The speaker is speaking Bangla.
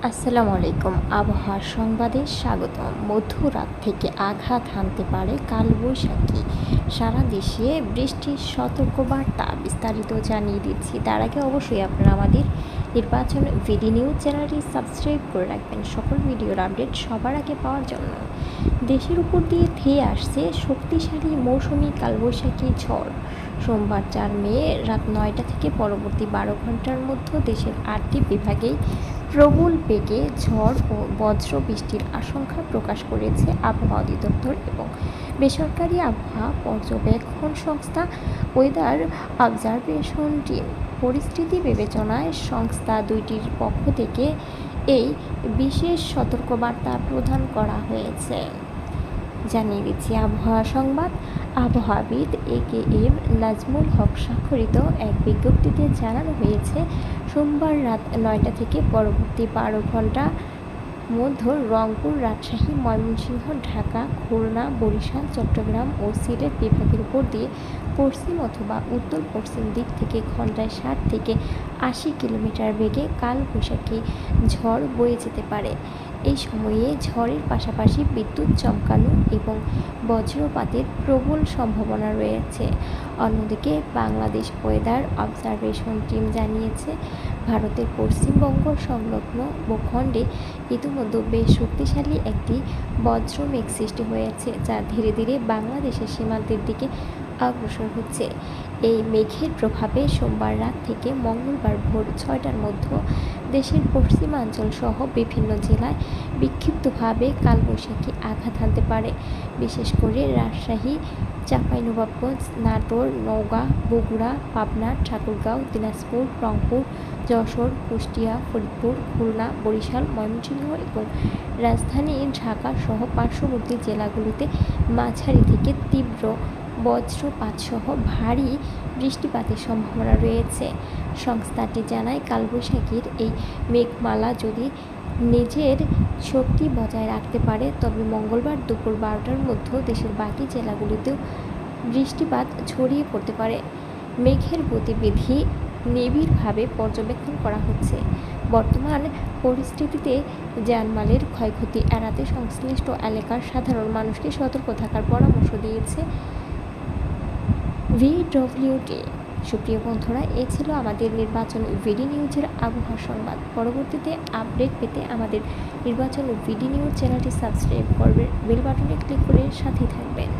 আসসালামু আলাইকুম। আবহাওয়ার সংবাদে স্বাগতম। মধ্যরাত থেকে আঘাত হানতে পারে কালবৈশাখী। সারা দেশে বৃষ্টির সতর্কবার্তা বিস্তারিত জানিয়ে দিচ্ছি। তার আগে অবশ্যই আপনারা আমাদের নির্বাচন ভিডি নিউজ চ্যানেলটি সাবস্ক্রাইব করে রাখবেন সকল ভিডিওর আপডেট সবার আগে পাওয়ার জন্য। দেশের উপর দিয়ে ধেয়ে আসছে শক্তিশালী মৌসুমি কালবৈশাখী ঝড়। সোমবার 4 মে রাত 9টা থেকে পরবর্তী 12 ঘন্টার মধ্যে দেশের 8টি বিভাগেই প্রবল বেগে ঝড় ও বজ্র বৃষ্টির আশঙ্কা প্রকাশ করেছে আবহাওয়া অধিদপ্তর এবং বেসরকারি আবহাওয়া পর্যবেক্ষণ সংস্থা ওয়েদার অবজারভেশন টিম। পরিস্থিতি বিবেচনায় সংস্থা দুইটির পক্ষ থেকে এই বিশেষ সতর্কবার্তা প্রদান করা হয়েছে। জানিয়ে দিচ্ছি আবহাওয়া সংবাদ। আবহাওয়াবিদ এম নাজমুল হক স্বাক্ষরিত এক বিজ্ঞপ্তিতে জানানো হয়েছে, সোমবার রাত 9টা থেকে পরবর্তী 12 ঘন্টা মধ্যে রংপুর, রাজশাহী, ময়মনসিংহ, ঢাকা, খুলনা, বরিশাল, চট্টগ্রাম ও সিলেট বিভাগের উপর দিয়ে পশ্চিম অথবা উত্তর পশ্চিম দিক থেকে ঘন্টায় 60 থেকে 80 কিলোমিটার বেগে কালবৈশাখী ঝড় বয়ে যেতে পারে। এই সময়ে ঝড়ের পাশাপাশি বিদ্যুৎ চমকানো এবং বজ্রপাতের প্রবল সম্ভাবনা রয়েছে। অন্যদিকে বাংলাদেশ ওয়েদার অবজারভেশন টিম জানিয়েছে, ভারতের পশ্চিমবঙ্গ সংলগ্ন ভূখণ্ডে ইতিমধ্যে বেশ শক্তিশালী একটি বজ্রমেঘ সৃষ্টি হয়েছে, যা ধীরে ধীরে বাংলাদেশের সীমান্তের দিকে অগ্রসর হচ্ছে। এই মেঘের প্রভাবে সোমবার রাত থেকে মঙ্গলবার ভোর 6টার মধ্যে দেশের পশ্চিমাঞ্চল সহ বিভিন্ন জেলায় বিক্ষিপ্তভাবে কালবৈশাখী আঘাত হানতে পারে। বিশেষ করে রাজশাহী, চাঁপাইনবাবগঞ্জ, নাটোর, নওগাঁ, বগুড়া, পাবনা, ঠাকুরগাঁও, দিনাজপুর, রংপুর, যশোর, কুষ্টিয়া, ফরিদপুর, খুলনা, বরিশাল, ময়মনসিংহ এবং রাজধানী ঢাকা সহ পার্শ্ববর্তী জেলাগুলোতে মাঝারি থেকে তীব্র বজ্রপাতসহ ভারী বৃষ্টিপাতের সম্ভাবনা রয়েছে। সংস্থাটি জানায়, কালবৈশাখীর এই মেঘমালা যদি নিজের শক্তি বজায় রাখতে পারে তবে মঙ্গলবার দুপুর 12টার মধ্যে দেশের বাকি জেলাগুলিতেও বৃষ্টিপাত ছড়িয়ে পড়তে পারে। মেঘের গতিবিধি নিবিড়ভাবে পর্যবেক্ষণ করা হচ্ছে। বর্তমান পরিস্থিতিতে জানমালের ক্ষয়ক্ষতি এড়াতে সংশ্লিষ্ট এলাকার সাধারণ মানুষকে সতর্ক থাকার পরামর্শ দিয়েছে ভিডব্লিউটি। সুপ্রিয় বন্ধুরা, এ ছিল আমাদের নির্বাচন ভিডি নিউজের আবহাওয়া সংবাদ। পরবর্তীতে আপডেট পেতে আমাদের নির্বাচন ভিডি নিউজ চ্যানেলটি সাবস্ক্রাইব করবেন, বেল বাটনে ক্লিক করে সাথেই থাকবেন।